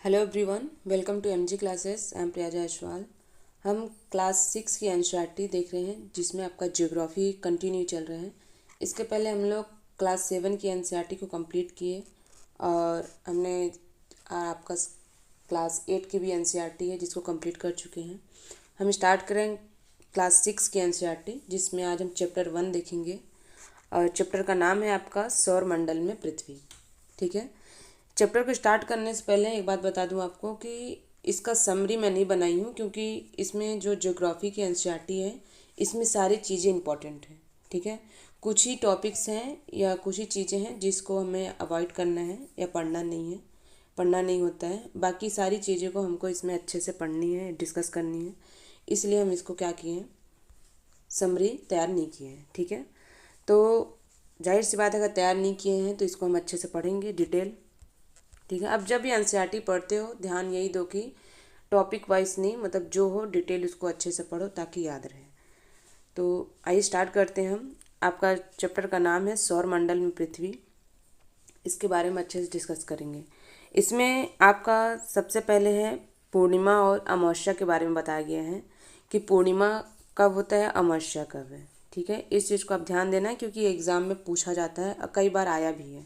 Hello everyone, welcome to MG classes. I am Priya Jaiswal. हम class 6 की NCERT देख रहे हैं जिसमें आपका ज्योग्राफी कंटिन्यू चल रहा है। इसके पहले हम लोग क्लास 7 की एनसीईआरटी को कंप्लीट किए और हमने आपका क्लास 8 की भी एनसीईआरटी है जिसको कंप्लीट कर चुके हैं। हम स्टार्ट करें क्लास 6 की एनसीईआरटी जिसमें आज हम चैप्टर 1 देखेंगे और चैप्टर का नाम है आपका सौर मंडल में पृथ्वी। ठीक है। चैप्टर को स्टार्ट करने से पहले एक बात बता दूं आपको कि इसका समरी मैं नहीं बनाई हूं क्योंकि इसमें जो ज्योग्राफी की एनसीईआरटी है इसमें सारी चीज़ें इंपॉर्टेंट हैं। ठीक है। कुछ ही टॉपिक्स हैं या कुछ ही चीज़ें हैं जिसको हमें अवॉइड करना है या पढ़ना नहीं है, पढ़ना नहीं होता है। बाकी सारी चीज़ों को हमको इसमें अच्छे से पढ़नी है, डिस्कस करनी है, इसलिए हम इसको क्या किए हैं, समरी तैयार नहीं किए हैं। ठीक है। तो जाहिर सी बात है अगर तैयार नहीं किए हैं तो इसको हम अच्छे से पढ़ेंगे डिटेल। ठीक है। अब जब भी एनसीईआरटी पढ़ते हो ध्यान यही दो कि टॉपिक वाइज नहीं, मतलब जो हो डिटेल उसको अच्छे से पढ़ो ताकि याद रहे। तो आइए स्टार्ट करते हैं हम। आपका चैप्टर का नाम है सौर मंडल में पृथ्वी। इसके बारे में अच्छे से डिस्कस करेंगे। इसमें आपका सबसे पहले है पूर्णिमा और अमावस्या के बारे में बताया गया है कि पूर्णिमा कब होता है, अमावस्या कब है। ठीक है। इस चीज़ को आप ध्यान देना क्योंकि एग्ज़ाम में पूछा जाता है और कई बार आया भी है।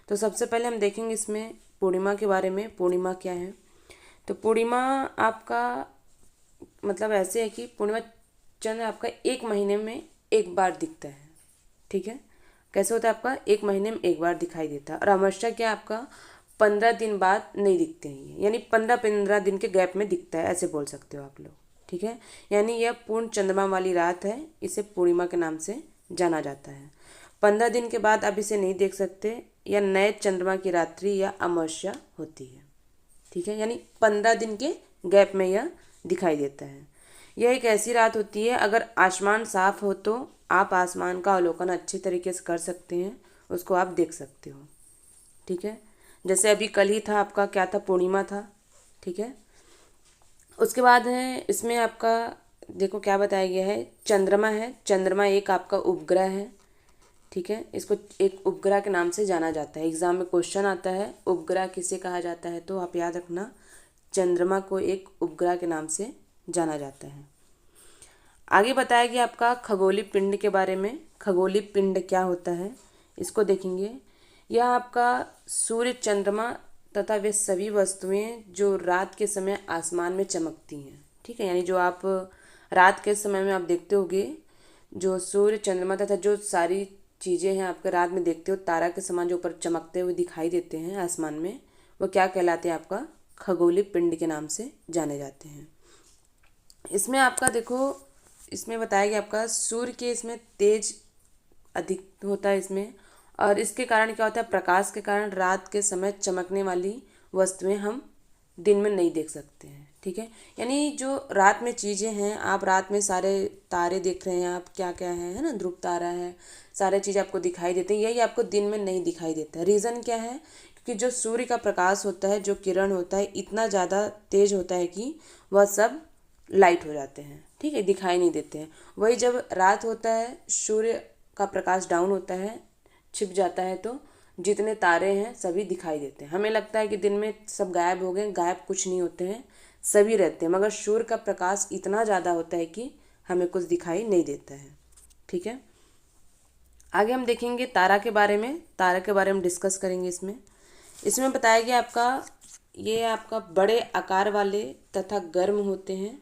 तो सबसे पहले हम देखेंगे इसमें पूर्णिमा के बारे में। पूर्णिमा क्या है? तो पूर्णिमा आपका मतलब ऐसे है कि पूर्णिमा चंद्र आपका एक महीने में एक बार दिखता है। ठीक है। कैसे होता है? आपका एक महीने में एक बार दिखाई देता है। और अमावस्या क्या आपका 15 दिन बाद नहीं दिखते हैं, यानी 15-15 दिन के गैप में दिखता है, ऐसे बोल सकते हो आप लोग। ठीक है। यानी यह पूर्ण चंद्रमा वाली रात है, इसे पूर्णिमा के नाम से जाना जाता है। 15 दिन के बाद आप इसे नहीं देख सकते, या नए चंद्रमा की रात्रि या अमावस्या होती है। ठीक है। यानी 15 दिन के गैप में यह दिखाई देता है। यह एक ऐसी रात होती है अगर आसमान साफ हो तो आप आसमान का अवलोकन अच्छे तरीके से कर सकते हैं, उसको आप देख सकते हो। ठीक है। जैसे अभी कल ही था आपका क्या था, पूर्णिमा था। ठीक है। उसके बाद है इसमें आपका देखो क्या बताया गया है, चंद्रमा है। चंद्रमा एक आपका उपग्रह है। ठीक है। इसको एक उपग्रह के नाम से जाना जाता है। एग्जाम में क्वेश्चन आता है उपग्रह किसे कहा जाता है, तो आप याद रखना चंद्रमा को एक उपग्रह के नाम से जाना जाता है। आगे बताया गया आपका खगोलीय पिंड के बारे में। खगोलीय पिंड क्या होता है इसको देखेंगे। यह आपका सूर्य, चंद्रमा तथा वे सभी वस्तुएं जो रात के समय आसमान में चमकती हैं। ठीक है। यानी जो आप रात के समय में आप देखते होगे, जो सूर्य, चंद्रमा तथा जो सारी चीज़ें हैं आपके रात में देखते हो, तारा के समान जो ऊपर चमकते हुए दिखाई देते हैं आसमान में, वो क्या कहलाते हैं? आपका खगोलीय पिंड के नाम से जाने जाते हैं। इसमें आपका देखो, इसमें बताया गया आपका सूर्य के इसमें तेज अधिक होता है इसमें, और इसके कारण क्या होता है, प्रकाश के कारण रात के समय चमकने वाली वस्तुएं हम दिन में नहीं देख सकते हैं। ठीक है। यानी जो रात में चीज़ें हैं, आप रात में सारे तारे देख रहे हैं, आप क्या क्या है ना, ध्रुव तारा है, सारे चीज़ आपको दिखाई देते हैं, यही आपको दिन में नहीं दिखाई देता है। रीज़न क्या है? क्योंकि जो सूर्य का प्रकाश होता है, जो किरण होता है, इतना ज़्यादा तेज होता है कि वह सब लाइट हो जाते हैं। ठीक है। दिखाई नहीं देते हैं। वही जब रात होता है, सूर्य का प्रकाश डाउन होता है, छिप जाता है, तो जितने तारे हैं सभी दिखाई देते हैं। हमें लगता है कि दिन में सब गायब हो गए, गायब कुछ नहीं होते हैं, सभी रहते हैं, मगर सूर्य का प्रकाश इतना ज़्यादा होता है कि हमें कुछ दिखाई नहीं देता है। ठीक है। आगे हम देखेंगे तारा के बारे में। तारा के बारे में डिस्कस करेंगे। इसमें इसमें बताया गया आपका ये आपका बड़े आकार वाले तथा गर्म होते हैं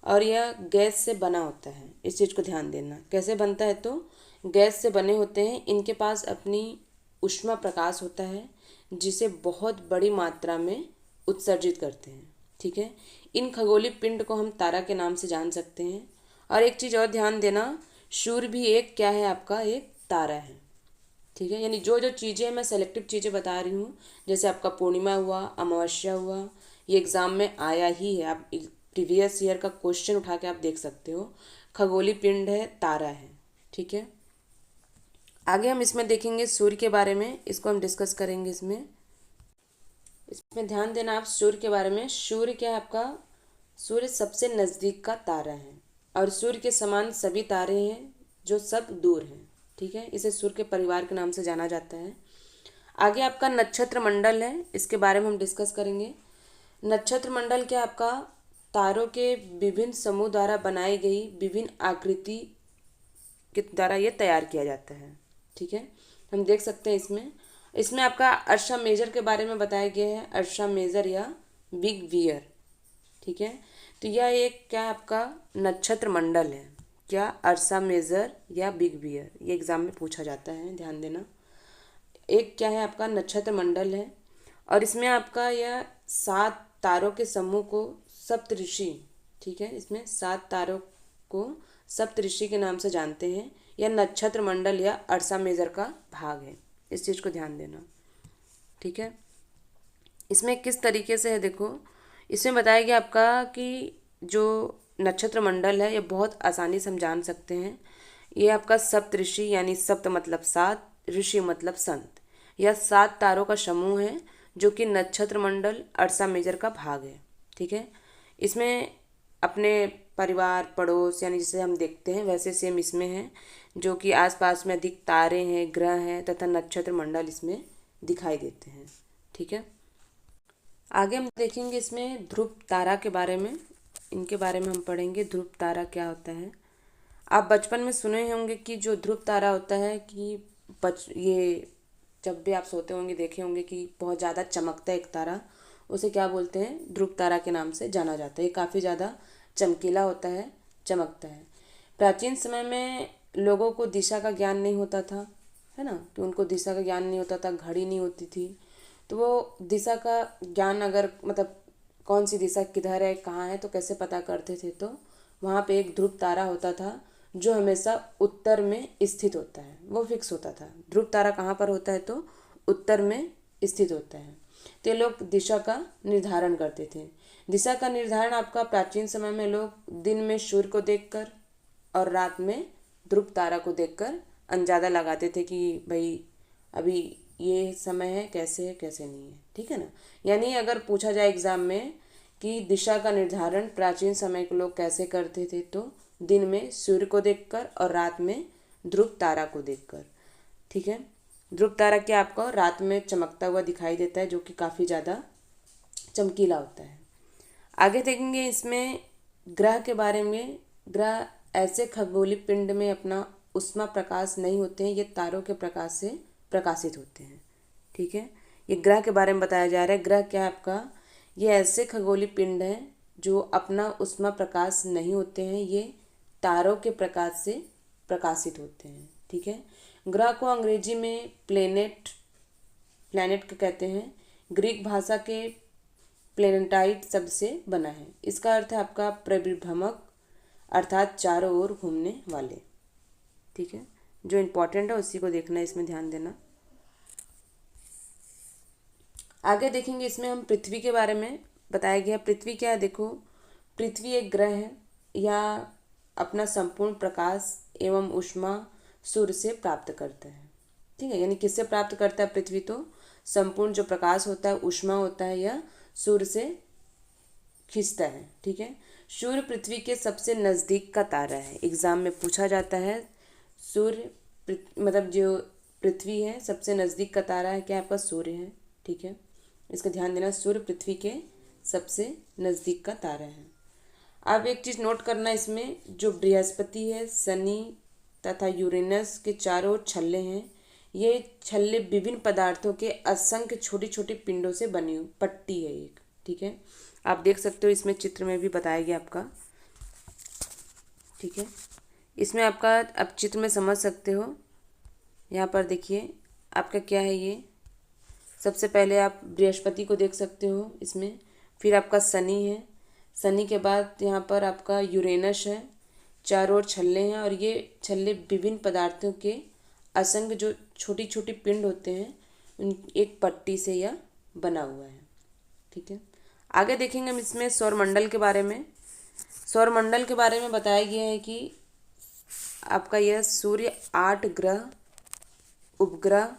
और यह गैस से बना होता है। इस चीज़ को ध्यान देना। कैसे बनता है? तो गैस से बने होते हैं। इनके पास अपनी ऊष्मा प्रकाश होता है जिसे बहुत बड़ी मात्रा में उत्सर्जित करते हैं। ठीक है। इन खगोलीय पिंड को हम तारा के नाम से जान सकते हैं। और एक चीज़ और ध्यान देना, सूर्य भी एक क्या है, आपका एक तारा है। ठीक है। यानी जो जो चीज़ें मैं सेलेक्टिव चीज़ें बता रही हूँ, जैसे आपका पूर्णिमा हुआ, अमावस्या हुआ, ये एग्ज़ाम में आया ही है। आप प्रीवियस ईयर का क्वेश्चन उठा के आप देख सकते हो। खगोलीय पिंड है, तारा है। ठीक है। आगे हम इसमें देखेंगे सूर्य के बारे में, इसको हम डिस्कस करेंगे। इसमें ध्यान देना आप सूर्य के बारे में। सूर्य क्या है आपका? सूर्य सबसे नज़दीक का तारा है और सूर्य के समान सभी तारे हैं जो सब दूर हैं। ठीक है। इसे सूर्य के परिवार के नाम से जाना जाता है। आगे आपका नक्षत्र मंडल है, इसके बारे में हम डिस्कस करेंगे। नक्षत्र मंडल क्या आपका तारों के विभिन्न समूह द्वारा बनाई गई विभिन्न आकृति के द्वारा ये तैयार किया जाता है। ठीक है, हम देख सकते हैं इसमें इसमें आपका अर्शा मेजर के बारे में बताया गया है, अर्शा मेजर या बिग वियर। ठीक है, तो यह एक क्या आपका नक्षत्र मंडल है, क्या अर्शा मेजर या बिग वियर, ये एग्जाम में पूछा जाता है, ध्यान देना। एक क्या है आपका नक्षत्र मंडल है और इसमें आपका यह 7 तारों के समूह को सप्तऋषि, ठीक है, इसमें 7 तारों को सप्तऋषि के नाम से जानते हैं। यह नक्षत्र मंडल या अर्शा मेजर का भाग है, इस चीज़ को ध्यान देना। ठीक है, इसमें किस तरीके से है देखो, इसमें बताया गया आपका कि जो नक्षत्र मंडल है ये बहुत आसानी से हम जान सकते हैं। ये आपका सप्तऋषि यानी सप्त मतलब 7, ऋषि मतलब संत, यह 7 तारों का समूह है जो कि नक्षत्र मंडल अर्शा मेजर का भाग है। ठीक है, इसमें अपने परिवार पड़ोस यानी जिसे हम देखते हैं वैसे सेम इसमें है, जो कि आसपास में अधिक तारे हैं, ग्रह हैं तथा नक्षत्र मंडल इसमें दिखाई देते हैं। ठीक है, आगे हम देखेंगे इसमें ध्रुव तारा के बारे में, इनके बारे में हम पढ़ेंगे ध्रुव तारा क्या होता है। आप बचपन में सुने होंगे कि जो ध्रुव तारा होता है कि ये जब भी आप सोते होंगे देखे होंगे कि बहुत ज़्यादा चमकता है एक तारा, उसे क्या बोलते हैं, ध्रुव तारा के नाम से जाना जाता है। ये काफ़ी ज़्यादा चमकीला होता है, चमकता है। प्राचीन समय में लोगों को दिशा का ज्ञान नहीं होता था, है ना, कि उनको दिशा का ज्ञान नहीं होता था, घड़ी नहीं होती थी, तो वो दिशा का ज्ञान अगर मतलब कौन सी दिशा किधर है कहाँ है तो कैसे पता करते थे, तो वहाँ पे एक ध्रुव तारा होता था जो हमेशा उत्तर में स्थित होता है, वो फिक्स होता था। ध्रुव तारा कहाँ पर होता है तो उत्तर में स्थित होता है। तो ये लोग दिशा का निर्धारण करते थे। दिशा का निर्धारण आपका प्राचीन समय में लोग दिन में सूर्य को देखकर और रात में ध्रुव तारा को देखकर अंदाजा लगाते थे कि भाई अभी ये समय है कैसे नहीं है। ठीक है ना, यानी अगर पूछा जाए एग्जाम में कि दिशा का निर्धारण प्राचीन समय के लोग कैसे करते थे, तो दिन में सूर्य को देखकर और रात में ध्रुव तारा को देखकर। ठीक है, ध्रुव तारा क्या आपको रात में चमकता हुआ दिखाई देता है, जो कि काफ़ी ज़्यादा चमकीला होता है। आगे देखेंगे इसमें ग्रह के बारे में। ग्रह ऐसे खगोलीय पिंड में अपना उष्मा प्रकाश नहीं होते हैं, ये तारों के प्रकाश से प्रकाशित होते हैं। ठीक है, ये ग्रह के बारे में बताया जा रहा है। ग्रह क्या है आपका, ये ऐसे खगोलीय पिंड हैं जो अपना उष्मा प्रकाश नहीं होते हैं, ये तारों के प्रकाश से प्रकाशित होते हैं। ठीक है, ग्रह को अंग्रेजी में प्लेनेट कहते हैं। ग्रीक भाषा के प्लेनेटाइट शब्द से बना है। इसका अर्थ है आपका परिभ्रमक, अर्थात चारों ओर घूमने वाले। ठीक है, जो इम्पोर्टेंट है उसी को देखना है, इसमें ध्यान देना। आगे देखेंगे इसमें हम पृथ्वी के बारे में बताया गया। पृथ्वी क्या है देखो, पृथ्वी एक ग्रह है, या अपना संपूर्ण प्रकाश एवं ऊष्मा सूर्य से प्राप्त करता है। ठीक है, यानी किससे प्राप्त करता है पृथ्वी, तो संपूर्ण जो प्रकाश होता है, ऊष्मा होता है, यह सूर्य से खींचता है। ठीक है, सूर्य पृथ्वी के सबसे नज़दीक का तारा है, एग्जाम में पूछा जाता है। सूर्य मतलब जो पृथ्वी है सबसे नज़दीक का तारा है, क्या आपका सूर्य है। ठीक है, इसका ध्यान देना, सूर्य पृथ्वी के सबसे नज़दीक का तारा है। अब एक चीज़ नोट करना, इसमें जो बृहस्पति है, शनि तथा यूरेनस के चारों ओर छल्ले हैं, ये छल्ले विभिन्न पदार्थों के असंख्य छोटी छोटी पिंडों से बनी हुई पट्टी है एक। ठीक है, आप देख सकते हो इसमें चित्र में भी बताया गया आपका। ठीक है, इसमें आपका अब चित्र में समझ सकते हो। यहाँ पर देखिए आपका क्या है, ये सबसे पहले आप बृहस्पति को देख सकते हो इसमें, फिर आपका शनि है, शनि के बाद यहाँ पर आपका यूरेनस है, चारों ओर छल्ले हैं और ये छल्ले विभिन्न पदार्थों के असंख्य जो छोटी छोटी पिंड होते हैं उन एक पट्टी से यह बना हुआ है। ठीक है, आगे देखेंगे हम इसमें सौरमंडल के बारे में। सौरमंडल के बारे में बताया गया है कि आपका यह सूर्य 8 ग्रह, उपग्रह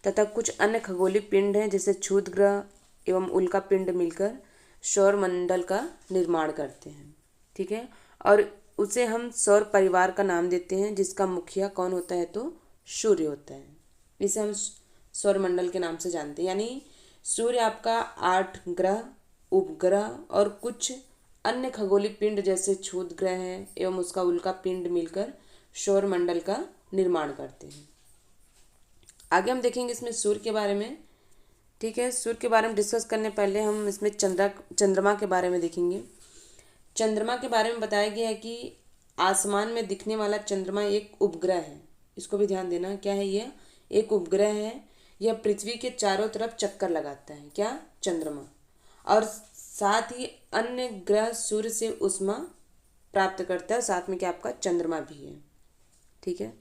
तथा कुछ अन्य खगोलीय पिंड हैं जैसे क्षुद्र ग्रह एवं उल्का पिंड मिलकर सौरमंडल का निर्माण करते हैं। ठीक है, और उसे हम सौर परिवार का नाम देते हैं, जिसका मुखिया कौन होता है तो सूर्य होता है। इसे हम सौरमंडल के नाम से जानते हैं। यानी सूर्य आपका 8 ग्रह, उपग्रह और कुछ अन्य खगोलीय पिंड जैसे क्षुद्र ग्रह हैं एवं उसका उल्का पिंड मिलकर सौरमंडल का निर्माण करते हैं। आगे हम देखेंगे इसमें सूर्य के बारे में। ठीक है, सूर्य के बारे में डिस्कस करने पहले हम इसमें चंद्रमा के बारे में देखेंगे। चंद्रमा के बारे में बताया गया है कि आसमान में दिखने वाला चंद्रमा एक उपग्रह है। इसको भी ध्यान देना, क्या है यह? एक उपग्रह है। यह पृथ्वी के चारों तरफ चक्कर लगाता है, क्या? चंद्रमा। और साथ ही अन्य ग्रह सूर्य से ऊष्मा प्राप्त करता है, साथ में क्या आपका चंद्रमा भी है। ठीक है,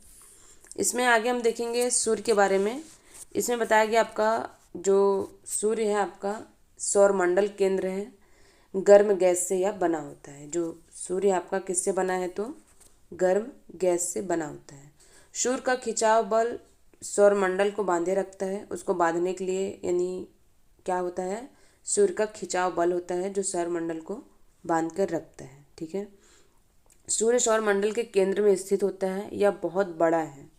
इसमें आगे हम देखेंगे सूर्य के बारे में। इसमें बताया गया आपका जो सूर्य है आपका सौरमंडल केंद्र है, गर्म गैस से यह बना होता है। जो सूर्य आपका किससे बना है? तो गर्म गैस से बना होता है। सूर्य का खिंचाव बल सौरमंडल को बांधे रखता है। उसको बांधने के लिए यानी क्या होता है? सूर्य का खिंचाव बल होता है जो सौरमंडल को बांध कर रखता है। ठीक है, सूर्य सौरमंडल के केंद्र में स्थित होता है। यह बहुत बड़ा है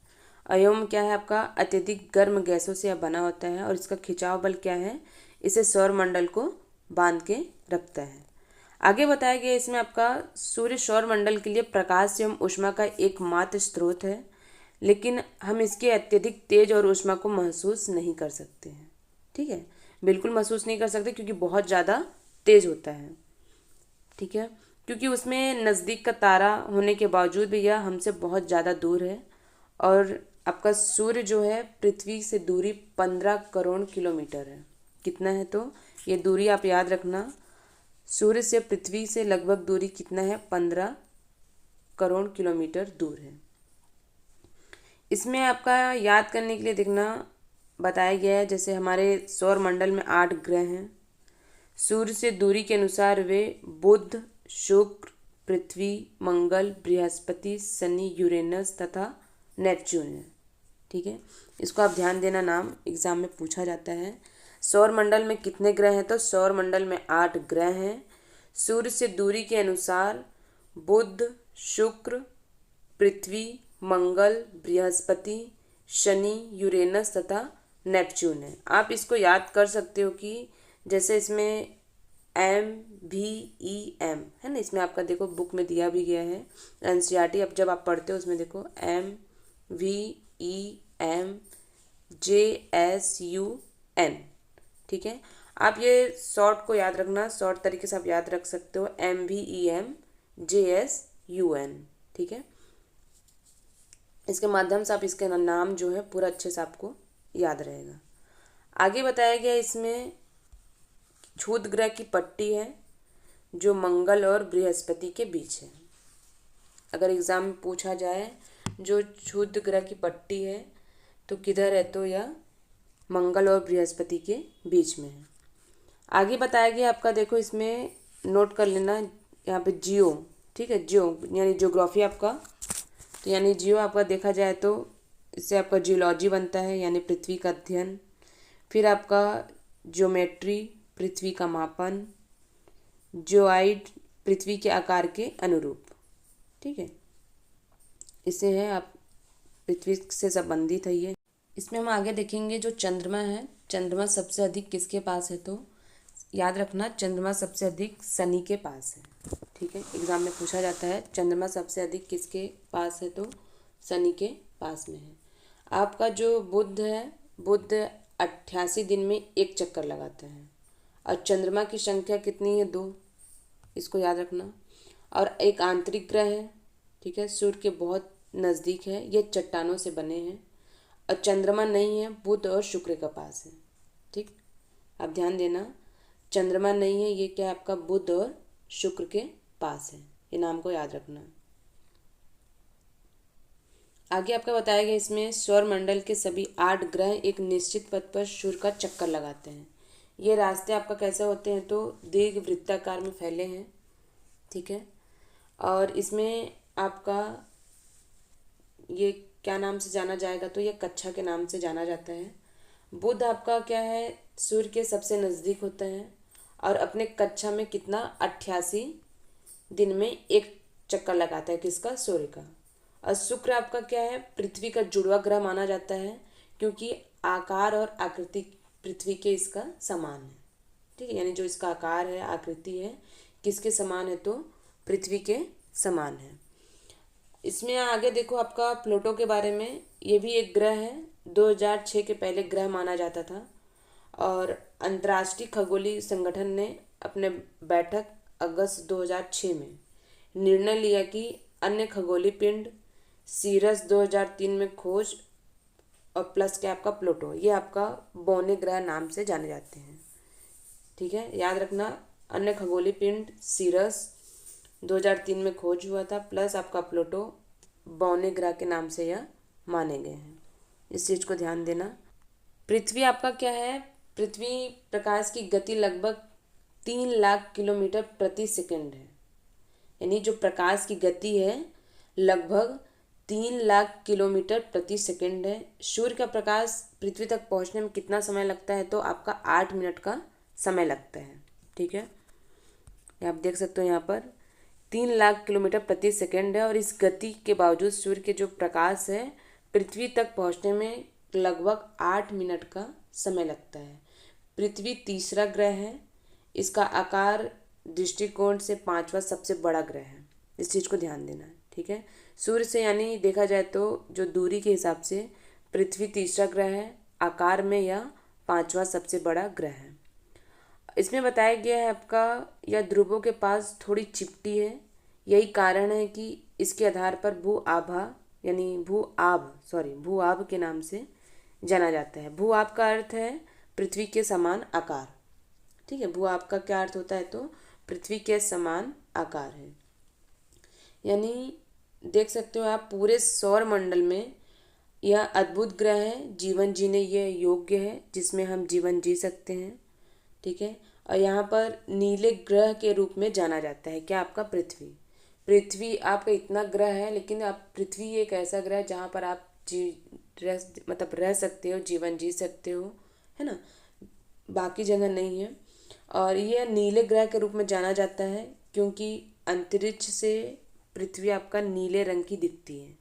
एवं क्या है आपका अत्यधिक गर्म गैसों से यह बना होता है। और इसका खिंचाव बल क्या है? इसे सौरमंडल को बांध के रखता है। आगे बताया गया इसमें आपका सूर्य सौरमंडल के लिए प्रकाश एवं ऊष्मा का एकमात्र स्रोत है, लेकिन हम इसके अत्यधिक तेज और ऊष्मा को महसूस नहीं कर सकते हैं। ठीक है, बिल्कुल महसूस नहीं कर सकते क्योंकि बहुत ज़्यादा तेज होता है। ठीक है, क्योंकि उसमें नज़दीक का तारा होने के बावजूद भी यह हमसे बहुत ज़्यादा दूर है। और आपका सूर्य जो है पृथ्वी से दूरी 15 करोड़ किलोमीटर है। कितना है? तो ये दूरी आप याद रखना, सूर्य से पृथ्वी से लगभग दूरी कितना है? 15 करोड़ किलोमीटर दूर है। इसमें आपका याद करने के लिए देखना बताया गया है, जैसे हमारे सौरमंडल में 8 ग्रह हैं। सूर्य से दूरी के अनुसार वे बुध, शुक्र, पृथ्वी, मंगल, बृहस्पति, शनि, यूरेनस तथा नेपच्यून है। ठीक है, इसको आप ध्यान देना, नाम एग्जाम में पूछा जाता है। सौरमंडल में कितने ग्रह हैं? तो सौरमंडल में 8 ग्रह हैं। सूर्य से दूरी के अनुसार बुध, शुक्र, पृथ्वी, मंगल, बृहस्पति, शनि, यूरेनस तथा नेपच्यून है। आप इसको याद कर सकते हो कि जैसे इसमें MVEM है ना, इसमें आपका देखो बुक में दिया भी गया है NCERT। अब जब आप पढ़ते हो उसमें देखो MVEMJSUN। ठीक है, आप ये शॉर्ट को याद रखना, शॉर्ट तरीके से आप याद रख सकते हो MVEMJSUN। ठीक है, इसके माध्यम से आप इसके नाम जो है पूरा अच्छे से आपको याद रहेगा। आगे बताया गया इसमें क्षुद्र ग्रह की पट्टी है जो मंगल और बृहस्पति के बीच है। अगर एग्जाम में पूछा जाए जो क्षुद्र ग्रह की पट्टी है तो किधर है? तो यह मंगल और बृहस्पति के बीच में है। आगे बताया गया आपका देखो, इसमें नोट कर लेना यहाँ पे जियो। ठीक है, जियो यानी ज्योग्राफी आपका, तो यानी जियो आपका देखा जाए तो इससे आपका जियोलॉजी बनता है यानी पृथ्वी का अध्ययन। फिर आपका ज्योमेट्री, पृथ्वी का मापन, जियोइड, पृथ्वी के आकार के अनुरूप। ठीक है, इसे है आप पृथ्वी से संबंधित है ये। इसमें हम आगे देखेंगे जो चंद्रमा है, चंद्रमा सबसे अधिक किसके पास है? तो याद रखना चंद्रमा सबसे अधिक शनि के पास है। ठीक है, एग्जाम में पूछा जाता है चंद्रमा सबसे अधिक किसके पास है? तो शनि के पास में है। आपका जो बुध है, बुध 88 दिन में एक चक्कर लगाता है। और चंद्रमा की संख्या कितनी है? 2। इसको याद रखना। और एक आंतरिक ग्रह है, ठीक है, सूर्य के बहुत नज़दीक है, ये चट्टानों से बने हैं। और चंद्रमा नहीं है, बुध और शुक्र के पास है। ठीक, आप ध्यान देना, चंद्रमा नहीं है, ये क्या है आपका बुध और शुक्र के पास है। ये नाम को याद रखना। आगे आपका बताया गया इसमें सौरमंडल के सभी 8 ग्रह एक निश्चित पथ पर सूर्य का चक्कर लगाते हैं। ये रास्ते आपका कैसे होते हैं? तो दीर्घ वृत्ताकार में फैले हैं। ठीक है, और इसमें आपका ये क्या नाम से जाना जाएगा? तो ये कक्षा के नाम से जाना जाता है। बुध आपका क्या है? सूर्य के सबसे नज़दीक होता है और अपने कक्षा में कितना 88 दिन में एक चक्कर लगाता है, किसका? सूर्य का। और शुक्र आपका क्या है? पृथ्वी का जुड़वा ग्रह माना जाता है क्योंकि आकार और आकृति पृथ्वी के इसका समान है। ठीक है, यानी जो इसका आकार है, आकृति है, किसके समान है, तो पृथ्वी के समान है। इसमें आगे देखो आपका प्लूटो के बारे में। ये भी एक ग्रह है, 2006 के पहले ग्रह माना जाता था और अंतर्राष्ट्रीय खगोलीय संगठन ने अपने बैठक अगस्त 2006 में निर्णय लिया कि अन्य खगोलीय पिंड सीरस 2003 में खोज और प्लस क्या आपका प्लूटो, ये आपका बौने ग्रह नाम से जाने जाते हैं। ठीक है, याद रखना, अन्य खगोलीय पिंड सीरस 2003 में खोज हुआ था, प्लस आपका प्लूटो बौने ग्रह के नाम से यह माने गए हैं। इस चीज़ को ध्यान देना। पृथ्वी आपका क्या है, पृथ्वी प्रकाश की गति लगभग 3 लाख किलोमीटर प्रति सेकंड है। यानी जो प्रकाश की गति है लगभग 3 लाख किलोमीटर प्रति सेकंड है। सूर्य का प्रकाश पृथ्वी तक पहुंचने में कितना समय लगता है, तो आपका 8 मिनट का समय लगता है। ठीक है, आप देख सकते हो यहाँ पर 3 लाख किलोमीटर प्रति सेकंड है और इस गति के बावजूद सूर्य के जो प्रकाश है पृथ्वी तक पहुंचने में लगभग 8 मिनट का समय लगता है। पृथ्वी तीसरा ग्रह है, इसका आकार दृष्टिकोण से 5वां सबसे बड़ा ग्रह है। इस चीज़ को ध्यान देना है। ठीक है, सूर्य से यानी देखा जाए तो जो दूरी के हिसाब से पृथ्वी तीसरा ग्रह है, आकार में यह 5वां सबसे बड़ा ग्रह है। इसमें बताया गया है आपका यह ध्रुवों के पास थोड़ी चिपटी है। यही कारण है कि इसके आधार पर भू आभ के नाम से जाना जाता है। भू आभ का अर्थ है पृथ्वी के समान आकार। ठीक है, भू आभ का क्या अर्थ होता है, तो पृथ्वी के समान आकार है। यानी देख सकते हो आप पूरे सौर मंडल में यह अद्भुत ग्रह है, जीवन जीने यह योग्य है, जिसमें हम जीवन जी सकते हैं। ठीक है, और यहाँ पर नीले ग्रह के रूप में जाना जाता है क्या, आपका पृथ्वी आपका इतना ग्रह है, लेकिन आप पृथ्वी एक ऐसा ग्रह है जहाँ पर आप रह सकते हो, जीवन जी सकते हो, है ना, बाकी जगह नहीं है। और यह नीले ग्रह के रूप में जाना जाता है क्योंकि अंतरिक्ष से पृथ्वी आपका नीले रंग की दिखती है।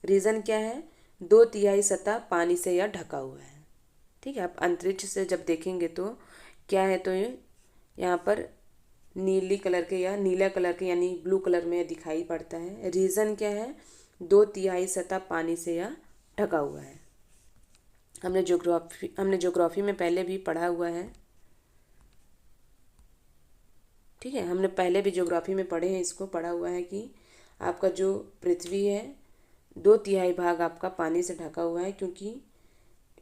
रीज़न क्या है, 2/3 सतह पानी से यह ढका हुआ है। ठीक है, आप अंतरिक्ष से जब देखेंगे तो क्या है, तो ये यहाँ पर नीला कलर के यानी ब्लू कलर में दिखाई पड़ता है। रीज़न क्या है, 2/3 सतह पानी से यह ढका हुआ है। हमने ज्योग्राफी में पहले भी पढ़ा हुआ है। ठीक है, हमने पहले भी ज्योग्राफी में इसको पढ़ा हुआ है कि आपका जो पृथ्वी है 2/3 भाग आपका पानी से ढका हुआ है, क्योंकि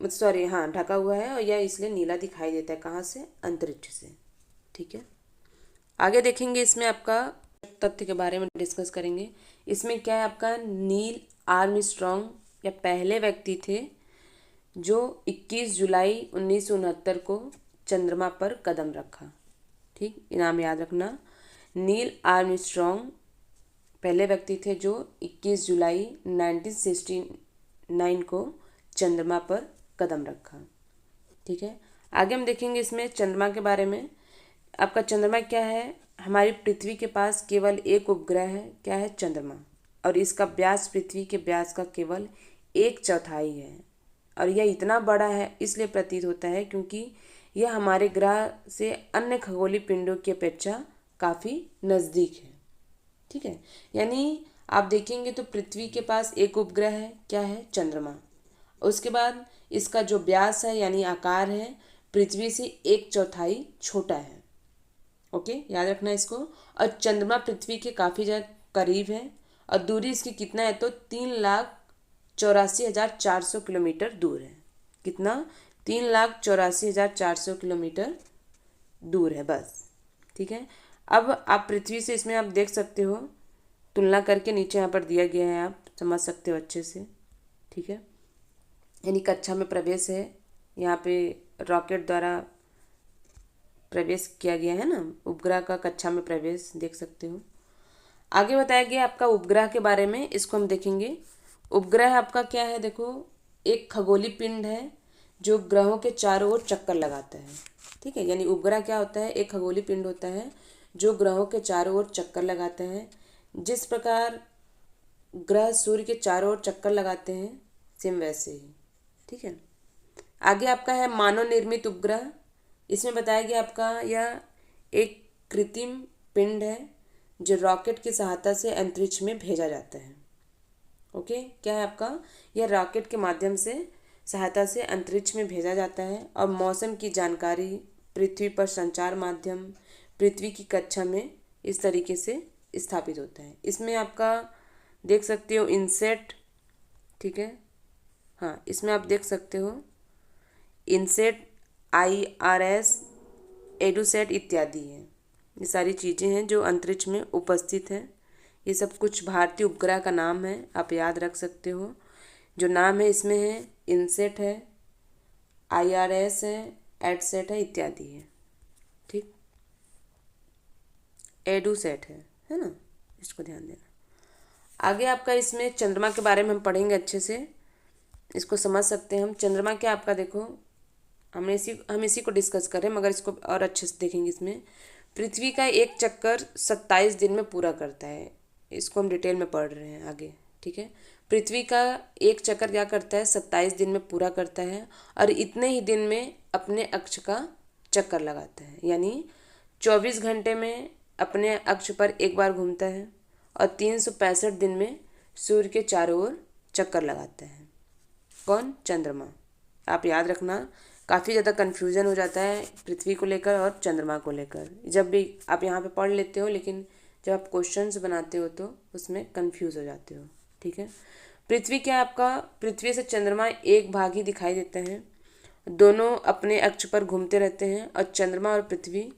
ढका हुआ है, और यह इसलिए नीला दिखाई देता है। कहाँ से, अंतरिक्ष से। ठीक है, आगे देखेंगे इसमें आपका तथ्य के बारे में डिस्कस करेंगे। इसमें क्या है, आपका नील आर्मस्ट्रॉन्ग या पहले व्यक्ति थे जो 21 जुलाई 1969 को चंद्रमा पर कदम रखा। ठीक, नाम याद रखना, नील आर्मस्ट्रॉन्ग पहले व्यक्ति थे जो 21 जुलाई 1969 को चंद्रमा पर कदम रखा। ठीक है, आगे हम देखेंगे इसमें चंद्रमा के बारे में। आपका चंद्रमा क्या है, हमारी पृथ्वी के पास केवल एक उपग्रह है, क्या है, चंद्रमा, और इसका व्यास पृथ्वी के व्यास का केवल 1/4 है। और यह इतना बड़ा है इसलिए प्रतीत होता है क्योंकि यह हमारे ग्रह से अन्य खगोलीय पिंडों की अपेक्षा काफ़ी नज़दीक है। ठीक है, यानी आप देखेंगे तो पृथ्वी के पास एक उपग्रह है, क्या है, चंद्रमा। उसके बाद इसका जो व्यास है यानी आकार है पृथ्वी से 1/4 छोटा है। ओके, याद रखना इसको। और चंद्रमा पृथ्वी के काफ़ी ज़्यादा करीब है और दूरी इसकी कितना है, तो 3,84,400 किलोमीटर दूर है। कितना, 3,84,400 किलोमीटर दूर है बस। ठीक है, अब आप पृथ्वी से इसमें आप देख सकते हो, तुलना करके नीचे यहाँ पर दिया गया है, आप समझ सकते हो अच्छे से। ठीक है, यानी कक्षा में प्रवेश है, यहाँ पे रॉकेट द्वारा प्रवेश किया गया है ना, उपग्रह का कक्षा में प्रवेश देख सकते हो। आगे बताया गया आपका उपग्रह के बारे में, इसको हम देखेंगे। उपग्रह आपका क्या है, देखो, एक खगोलीय पिंड है जो ग्रहों के चारों ओर चक्कर लगाता है। ठीक है, यानी उपग्रह क्या होता है, एक खगोलीय पिंड होता है जो ग्रहों के चारों ओर चक्कर लगाता है। जिस प्रकार ग्रह सूर्य के चारों ओर चक्कर लगाते हैं, सेम वैसे ही। ठीक है, आगे आपका है मानव निर्मित उपग्रह। इसमें बताया गया आपका यह एक कृत्रिम पिंड है जो रॉकेट की सहायता से अंतरिक्ष में भेजा जाता है। ओके, क्या है आपका, यह रॉकेट के माध्यम से सहायता से अंतरिक्ष में भेजा जाता है और मौसम की जानकारी, पृथ्वी पर संचार माध्यम, पृथ्वी की कक्षा में इस तरीके से स्थापित होता है। इसमें आपका देख सकते हो इनसेट, ठीक है, हाँ इसमें आप देख सकते हो इनसेट, IRS, एडुसेट इत्यादि है। ये सारी चीज़ें हैं जो अंतरिक्ष में उपस्थित हैं। ये सब कुछ भारतीय उपग्रह का नाम है, आप याद रख सकते हो। जो नाम है इसमें है इनसेट है, IRS है, एडसेट है इत्यादि है, ठीक, एडुसेट है ना, इसको ध्यान देना। आगे आपका इसमें चंद्रमा के बारे में हम पढ़ेंगे, अच्छे से इसको समझ सकते हैं हम। चंद्रमा क्या आपका देखो, हम इसी को डिस्कस करें मगर इसको और अच्छे से देखेंगे। इसमें पृथ्वी का एक चक्कर 27 दिन में पूरा करता है, इसको हम डिटेल में पढ़ रहे हैं आगे, ठीक है। पृथ्वी का एक चक्कर क्या करता है, 27 दिन में पूरा करता है और इतने ही दिन में अपने अक्ष का चक्कर लगाता है, यानी 24 घंटे में अपने अक्ष पर एक बार घूमता है और 365 दिन में सूर्य के चारों ओर चक्कर लगाता है। कौन, चंद्रमा। आप याद रखना, काफ़ी ज़्यादा कन्फ्यूज़न हो जाता है पृथ्वी को लेकर और चंद्रमा को लेकर। जब भी आप यहाँ पे पढ़ लेते हो लेकिन जब आप क्वेश्चंस बनाते हो तो उसमें कंफ्यूज हो जाते हो, ठीक है। पृथ्वी क्या आपका, पृथ्वी से चंद्रमा एक भाग ही दिखाई देता है। दोनों अपने अक्ष पर घूमते रहते हैं और चंद्रमा और पृथ्वी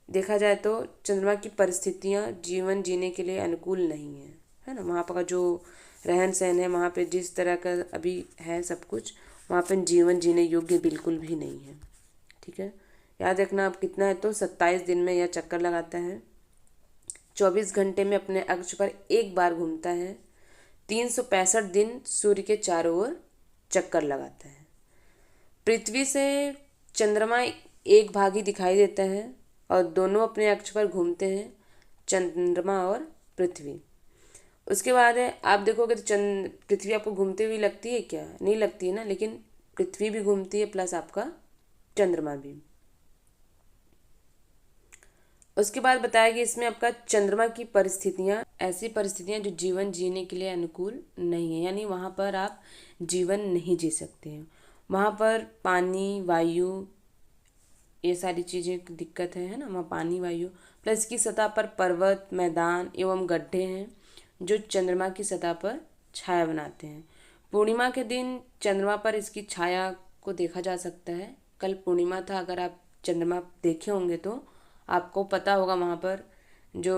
देखा जाए तो चंद्रमा की परिस्थितियाँ जीवन जीने के लिए अनुकूल नहीं है ना। वहाँ पर जो रहन सहन है, वहाँ पे जिस तरह का अभी है सब कुछ, वहाँ पे जीवन जीने योग्य बिल्कुल भी नहीं है, ठीक है। याद रखना आप, कितना है तो 27 दिन में यह चक्कर लगाता है, 24 घंटे में अपने अक्ष पर एक बार घूमता है, 365 दिन सूर्य के चारों ओर चक्कर लगाता है। पृथ्वी से चंद्रमा एक भाग ही दिखाई देता है और दोनों अपने अक्ष पर घूमते हैं, चंद्रमा और पृथ्वी। उसके बाद है, आप देखोगे तो पृथ्वी आपको घूमती हुई लगती है क्या, नहीं लगती है ना, लेकिन पृथ्वी भी घूमती है प्लस आपका चंद्रमा भी। उसके बाद बताया कि इसमें आपका चंद्रमा की परिस्थितियाँ, ऐसी परिस्थितियाँ जो जीवन जीने के लिए अनुकूल नहीं है, यानी वहाँ पर आप जीवन नहीं जी सकते हैं। वहाँ पर पानी, वायु, ये सारी चीज़ें की दिक्कत है ना, वहाँ पानी, वायु, प्लस की सतह पर पर्वत, मैदान एवं गड्ढे हैं जो चंद्रमा की सतह पर छाया बनाते हैं। पूर्णिमा के दिन चंद्रमा पर इसकी छाया को देखा जा सकता है। कल पूर्णिमा था, अगर आप चंद्रमा देखे होंगे तो आपको पता होगा वहाँ पर जो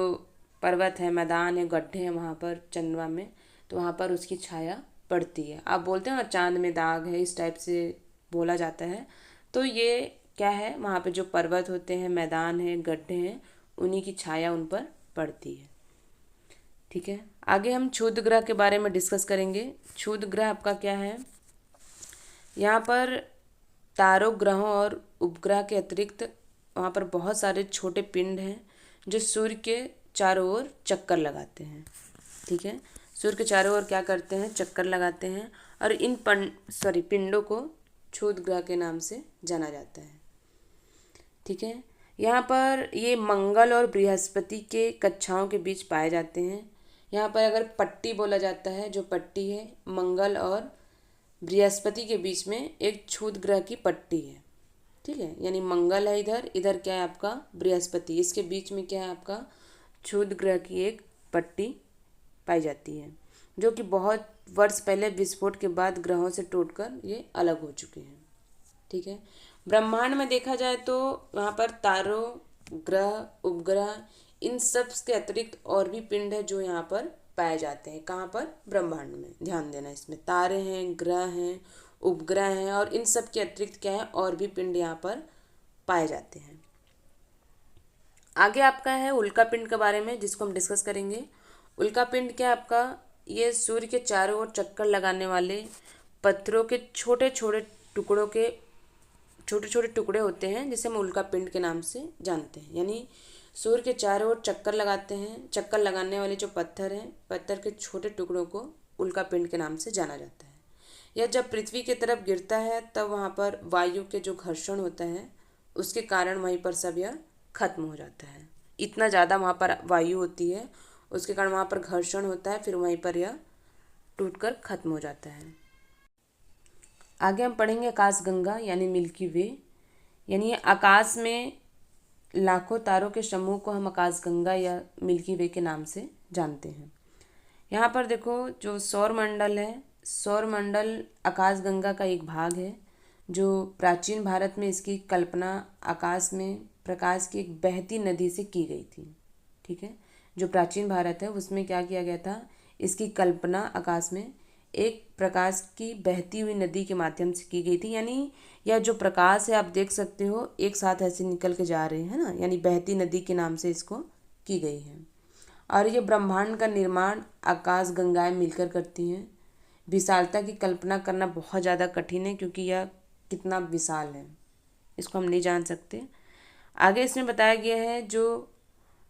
पर्वत है, मैदान है, गड्ढे हैं वहाँ पर चंद्रमा में, तो वहाँ पर उसकी छाया पड़ती है। आप बोलते हो ना चांद में दाग है, इस टाइप से बोला जाता है। तो ये क्या है, वहाँ पे जो पर्वत होते हैं, मैदान है, गड्ढे हैं, उन्हीं की छाया उन पर पड़ती है, ठीक है। आगे हम क्षुद्र ग्रह के बारे में डिस्कस करेंगे। क्षुद्र ग्रह आपका क्या है, यहाँ पर तारों, ग्रहों और उपग्रह के अतिरिक्त वहाँ पर बहुत सारे छोटे पिंड हैं जो सूर्य के चारों ओर चक्कर लगाते हैं, ठीक है। सूर्य के चारों ओर क्या करते हैं, चक्कर लगाते हैं और इन पिंडों को क्षुद्र ग्रह के नाम से जाना जाता है, ठीक है। यहाँ पर ये मंगल और बृहस्पति के कक्षाओं के बीच पाए जाते हैं। यहाँ पर अगर पट्टी बोला जाता है, जो पट्टी है मंगल और बृहस्पति के बीच में एक क्षुद्र ग्रह की पट्टी है, ठीक है। यानी मंगल है इधर, इधर क्या है आपका बृहस्पति, इसके बीच में क्या है आपका क्षुद्र ग्रह की एक पट्टी पाई जाती है, जो कि बहुत वर्ष पहले विस्फोट के बाद ग्रहों से टूटकर ये अलग हो चुके हैं, ठीक है। ब्रह्मांड में देखा जाए तो वहाँ पर तारों, ग्रह, उपग्रह, इन सब के अतिरिक्त और भी पिंड है जो यहाँ पर पाए जाते हैं। कहाँ पर, ब्रह्मांड में। ध्यान देना, इसमें तारे हैं, ग्रह हैं, उपग्रह हैं और इन सब के अतिरिक्त क्या है, और भी पिंड यहाँ पर पाए जाते हैं। आगे आपका है उल्का पिंड के बारे में, जिसको हम डिस्कस करेंगे। उल्का पिंड क्या आपका, ये सूर्य के चारों ओर चक्कर लगाने वाले पत्थरों के छोटे छोटे टुकड़े होते हैं, जिसे हम उल्का पिंड के नाम से जानते हैं। यानी सूर्य के चारों ओर चक्कर लगाते हैं, चक्कर लगाने वाले जो पत्थर हैं, पत्थर के छोटे टुकड़ों को उल्का पिंड के नाम से जाना जाता है। यह जब पृथ्वी की तरफ गिरता है तब वहाँ पर वायु के जो घर्षण होता है उसके कारण वहीं पर सब यह खत्म हो जाता है। इतना ज़्यादा वहाँ पर वायु होती है, उसके कारण वहाँ पर घर्षण होता है, फिर वहीं पर यह टूटकर खत्म हो जाता है। आगे हम पढ़ेंगे आकाशगंगा यानी मिल्की वे, यानी आकाश में लाखों तारों के समूह को हम आकाशगंगा या मिल्की वे के नाम से जानते हैं। यहाँ पर देखो जो सौर मंडल है, सौर मंडल आकाशगंगा का एक भाग है। जो प्राचीन भारत में इसकी कल्पना आकाश में प्रकाश की एक बहती नदी से की गई थी। ठीक है, जो प्राचीन भारत है उसमें क्या किया गया था, इसकी कल्पना आकाश में एक प्रकाश की बहती हुई नदी के माध्यम से की गई थी। यानी यह जो प्रकाश है आप देख सकते हो एक साथ ऐसे निकल के जा रहे हैं ना, यानी बहती नदी के नाम से इसको की गई है। और ये ब्रह्मांड का निर्माण आकाश गंगाएं मिलकर करती हैं। विशालता की कल्पना करना बहुत ज़्यादा कठिन है क्योंकि यह कितना विशाल है इसको हम नहीं जान सकते। आगे इसमें बताया गया है जो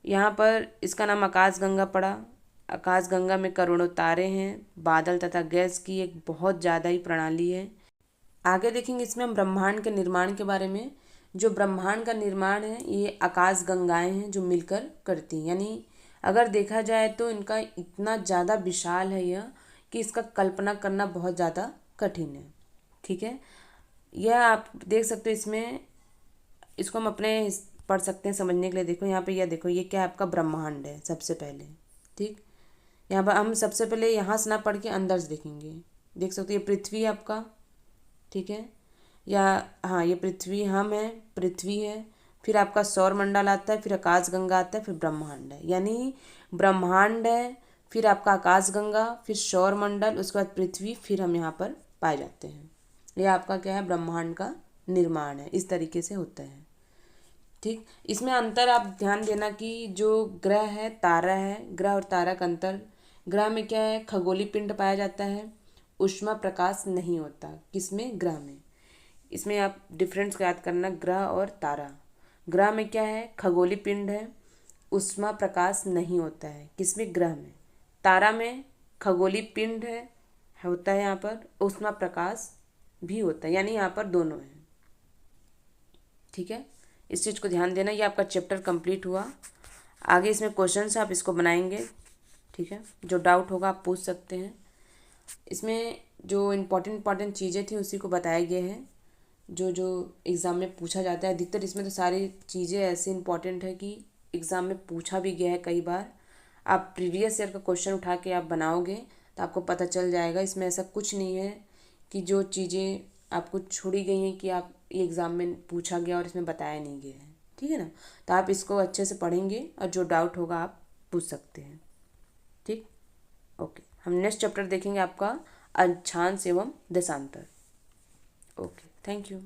यहाँ पर इसका नाम आकाशगंगा पड़ा। आकाशगंगा में करोड़ों तारे हैं, बादल तथा गैस की एक बहुत ज़्यादा ही प्रणाली है। आगे देखेंगे इसमें हम ब्रह्मांड के निर्माण के बारे में। जो ब्रह्मांड का निर्माण है ये आकाशगंगाएं हैं जो मिलकर करती हैं। यानी अगर देखा जाए तो इनका इतना ज़्यादा विशाल है यह कि इसका कल्पना करना बहुत ज़्यादा कठिन है। ठीक है, यह आप देख सकते हो इसमें, इसको हम अपने पढ़ सकते हैं समझने के लिए। देखो यहाँ पे, यह देखो ये क्या है, आपका ब्रह्मांड है सबसे पहले। ठीक, यहाँ पर हम सबसे पहले यहाँ से ना पढ़ के अंदर से देखेंगे। देख सकते हो ये पृथ्वी है आपका, ठीक है, या हाँ ये पृथ्वी, हम है, पृथ्वी है, फिर आपका सौर मंडल आता है, फिर आकाशगंगा आता है, फिर ब्रह्मांड है। यानी ब्रह्मांड है, फिर आपका आकाशगंगा, फिर सौर मंडल, उसके बाद पृथ्वी, फिर हम यहाँ पर पाए जाते हैं। यह आपका क्या है, ब्रह्मांड का निर्माण है, इस तरीके से होता है। ठीक, इसमें अंतर आप ध्यान देना कि जो ग्रह है, तारा है, ग्रह और तारा का अंतर, ग्रह में क्या है, खगोलीय पिंड पाया जाता है, ऊष्मा प्रकाश नहीं होता। किसमें, ग्रह में। इसमें आप डिफरेंस याद करना, ग्रह और तारा। ग्रह में क्या है, खगोलीय पिंड है, ऊष्मा प्रकाश नहीं होता है। किसमें, ग्रह में। तारा में खगोलीय पिंड है, होता है यहाँ पर, ऊष्मा प्रकाश भी होता है, यानी यहाँ पर दोनों है। ठीक है, इस चीज़ को ध्यान देना। ये आपका चैप्टर कंप्लीट हुआ। आगे इसमें क्वेश्चन है, आप इसको बनाएंगे। ठीक है, जो डाउट होगा आप पूछ सकते हैं। इसमें जो इम्पोर्टेंट चीज़ें थी उसी को बताया गया है, जो जो एग्ज़ाम में पूछा जाता है। अधिकतर इसमें तो सारी चीज़ें ऐसे इम्पॉर्टेंट है कि एग्ज़ाम में पूछा भी गया है कई बार। आप प्रीवियस ईयर का क्वेश्चन उठा के आप बनाओगे तो आपको पता चल जाएगा। इसमें ऐसा कुछ नहीं है कि जो चीज़ें आपको छोड़ी गई हैं कि आप ये एग्ज़ाम में पूछा गया और इसमें बताया नहीं गया है। ठीक है ना, तो आप इसको अच्छे से पढ़ेंगे और जो डाउट होगा आप पूछ सकते हैं। ठीक, ओके, हम नेक्स्ट चैप्टर देखेंगे आपका अक्षांश एवं देशांतर। Okay, thank you.